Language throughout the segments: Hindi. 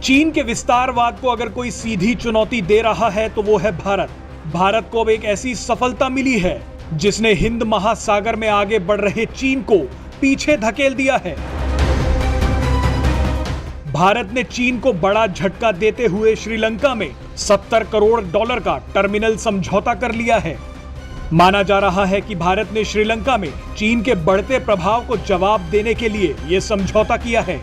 चीन के विस्तारवाद को अगर कोई सीधी चुनौती दे रहा है तो वो है भारत। भारत को अब एक ऐसी सफलता मिली है जिसने हिंद महासागर में आगे बढ़ रहे चीन को पीछे धकेल दिया है। भारत ने चीन को बड़ा झटका देते हुए श्रीलंका में $70 करोड़ का टर्मिनल समझौता कर लिया है। माना जा रहा है कि भारत ने श्रीलंका में चीन के बढ़ते प्रभाव को जवाब देने के लिए यह समझौता किया है।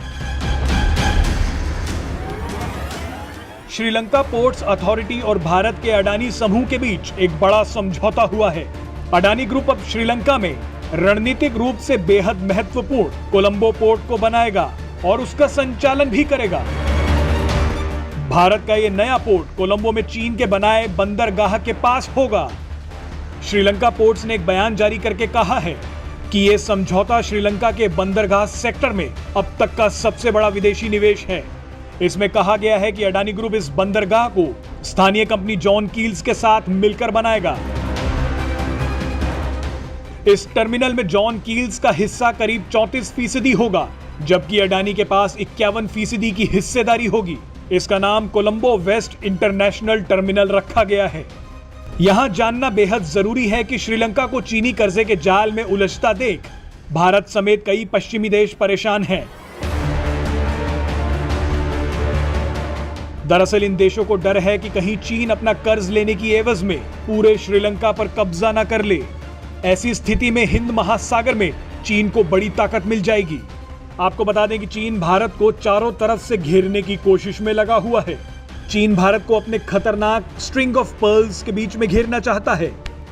श्रीलंका पोर्ट्स अथॉरिटी और भारत के अडानी समूह के बीच एक बड़ा समझौता हुआ है। अडानी ग्रुप अब श्रीलंका में रणनीतिक रूप से बेहद महत्वपूर्ण कोलंबो पोर्ट को बनाएगा और उसका संचालन भी करेगा। भारत का यह नया पोर्ट कोलंबो में चीन के बनाए बंदरगाह के पास होगा। श्रीलंका पोर्ट्स ने एक बयान जारी करके कहा है कि यह समझौता श्रीलंका के बंदरगाह सेक्टर में अब तक का सबसे बड़ा विदेशी निवेश है। इसमें कहा गया है कि अडानी ग्रुप इस बंदरगाह को स्थानीय कंपनी जॉन कील्स के साथ मिलकर बनाएगा। इस टर्मिनल में जॉन कील्स का हिस्सा करीब 34% होगा, जबकि अडानी के पास 51% की हिस्सेदारी होगी। इसका नाम कोलंबो वेस्ट इंटरनेशनल टर्मिनल रखा गया है। यहां जानना बेहद जरूरी है कि श्रीलंका को चीनी कर्जे के जाल में उलझता देख भारत समेत कई पश्चिमी देश परेशान हैं। दरअसल इन देशों को डर है कि कहीं चीन अपना कर्ज लेने की एवज में पूरे श्रीलंका पर कब्जा न कर ले। ऐसी स्थिति में हिंद महासागर में चीन को बड़ी ताकत मिल जाएगी। आपको बता दें कि चीन भारत को चारों तरफ से घेरने की कोशिश में लगा हुआ है। चीन भारत को अपने खतरनाक स्ट्रिंग ऑफ पर्ल्स के बीच में घेरना चाहता है।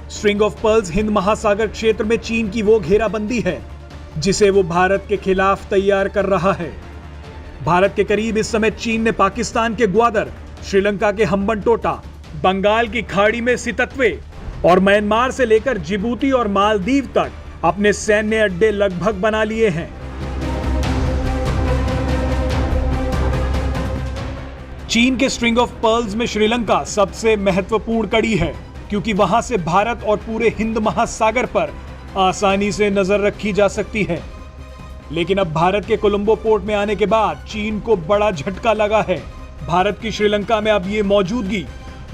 स्ट्रिंग ऑफ पर्ल्स हिंद महासागर क्षेत्र में चीन की वो घेराबंदी है जिसे वो भारत के खिलाफ तैयार कर रहा है। भारत के करीब इस समय चीन ने पाकिस्तान के ग्वादर, श्रीलंका के हम्बनटोटा, बंगाल की खाड़ी में सितत्वे और म्यांमार से लेकर जिबूती और मालदीव तक अपने सैन्य अड्डे लगभग बना लिए हैं। चीन के स्ट्रिंग ऑफ पर्ल्स में श्रीलंका सबसे महत्वपूर्ण कड़ी है, क्योंकि वहां से भारत और पूरे हिंद महासागर पर आसानी से नजर रखी जा सकती है। लेकिन अब भारत के कोलंबो पोर्ट में आने के बाद चीन को बड़ा झटका लगा है। भारत की श्रीलंका में अब ये मौजूदगी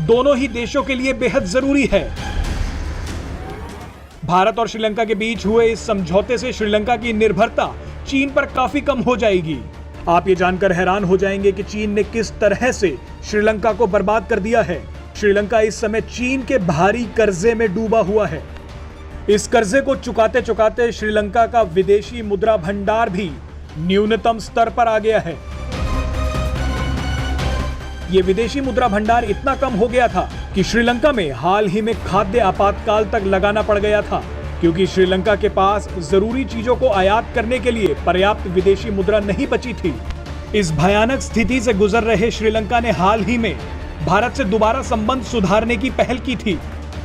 दोनों ही देशों के लिए बेहद जरूरी है। भारत और श्रीलंका के बीच हुए इस समझौते से श्रीलंका की निर्भरता चीन पर काफी कम हो जाएगी। आप ये जानकर हैरान हो जाएंगे कि चीन ने किस तरह से श्रीलंका को बर्बाद कर दिया है। श्रीलंका इस समय चीन के भारी कर्जे में डूबा हुआ है। इस कर्जे को चुकाते चुकाते श्रीलंका का विदेशी मुद्रा भंडार भी न्यूनतम स्तर पर आ गया है। यह विदेशी मुद्रा भंडार इतना कम हो गया था कि श्रीलंका में हाल ही में खाद्य आपातकाल तक लगाना पड़ गया था, क्योंकि श्रीलंका के पास जरूरी चीजों को आयात करने के लिए पर्याप्त विदेशी मुद्रा नहीं बची थी। इस भयानक स्थिति से गुजर रहे श्रीलंका ने हाल ही में भारत से दोबारा संबंध सुधारने की पहल की थी।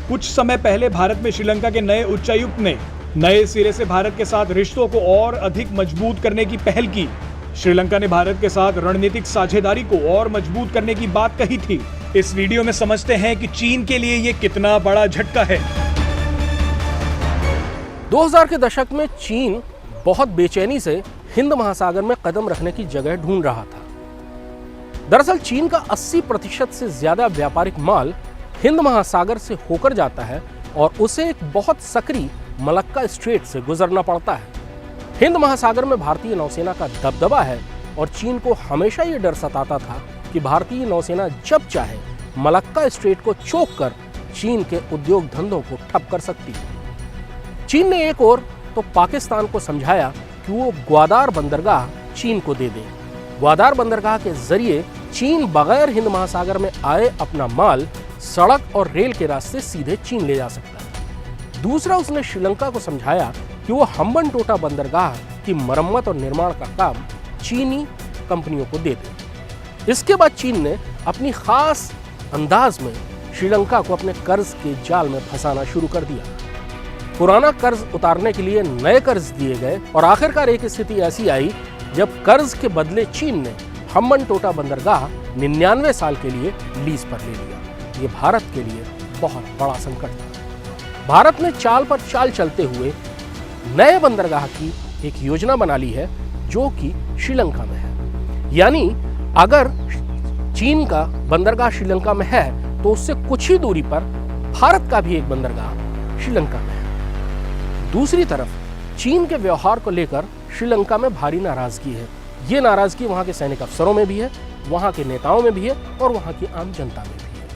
कुछ समय पहले भारत में श्रीलंका के नए उच्चायुक्त ने नए सिरे से भारत के साथ रिश्तों को और अधिक मजबूत करने की पहल की। श्रीलंका ने भारत के साथ रणनीतिक साझेदारी को और मजबूत करने की बात कही थी। इस वीडियो में समझते हैं कि चीन के लिए यह कितना बड़ा झटका है। 2000 के दशक में चीन बहुत बेचैनी से हिंद महासागर में कदम रखने की जगह ढूंढ रहा था। दरअसल चीन का 80% से ज्यादा व्यापारिक माल हिंद महासागर से होकर जाता है और उसे एक बहुत सक्रिय मलक्का स्ट्रेट से गुजरना पड़ता है। हिंद महासागर में भारतीय नौसेना का दबदबा है और चीन को हमेशा ये डर सताता था कि भारतीय नौसेना जब चाहे मलक्का स्ट्रेट को चौक कर चीन के उद्योग धंधों को ठप कर सकती है। चीन ने एक और तो पाकिस्तान को समझाया कि वो ग्वादार बंदरगाह चीन को दे दे। ग्वादार बंदरगाह के जरिए चीन बगैर हिंद महासागर में आए अपना माल सड़क और रेल के रास्ते सीधे चीन ले जा सकता है। दूसरा, उसने श्रीलंका को समझाया कि वो हम्बनटोटा बंदरगाह की मरम्मत और निर्माण का काम चीनी कंपनियों को दे दे। इसके बाद चीन ने अपनी खास अंदाज में श्रीलंका को अपने कर्ज के जाल में फंसाना शुरू कर दिया। पुराना कर्ज उतारने के लिए नए कर्ज दिए गए और आखिरकार एक स्थिति ऐसी आई जब कर्ज के बदले चीन ने हम्बनटोटा बंदरगाह 99 साल के लिए लीज पर ले लिया। ये भारत के लिए बहुत बड़ा संकट था। भारत ने चाल पर चाल चलते हुए नए बंदरगाह की एक योजना बना ली है जो कि श्रीलंका में है। यानी अगर चीन का बंदरगाह श्रीलंका में है तो उससे कुछ ही दूरी पर भारत का भी एक बंदरगाह श्रीलंका में है। दूसरी तरफ चीन के व्यवहार को लेकर श्रीलंका में भारी नाराजगी है। ये नाराजगी वहां के सैनिक अफसरों में भी है, वहां के नेताओं में भी है और वहां की आम जनता में भी है।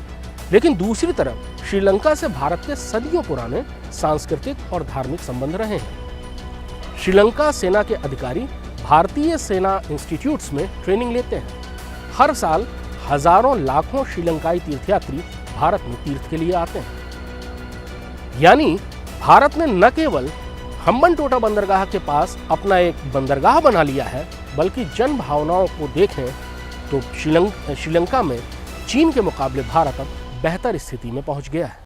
लेकिन दूसरी तरफ श्रीलंका से भारत के सदियों पुराने सांस्कृतिक और धार्मिक संबंध रहे हैं। श्रीलंका सेना के अधिकारी भारतीय सेना इंस्टीट्यूट्स में ट्रेनिंग लेते हैं। हर साल हजारों लाखों श्रीलंकाई तीर्थयात्री भारत में तीर्थ के लिए आते हैं। यानी भारत ने न केवल हम्बनटोटा बंदरगाह के पास अपना एक बंदरगाह बना लिया है, बल्कि जन भावनाओं को देखें तो श्रीलंका में चीन के मुकाबले भारत अब बेहतर स्थिति में पहुंच गया है।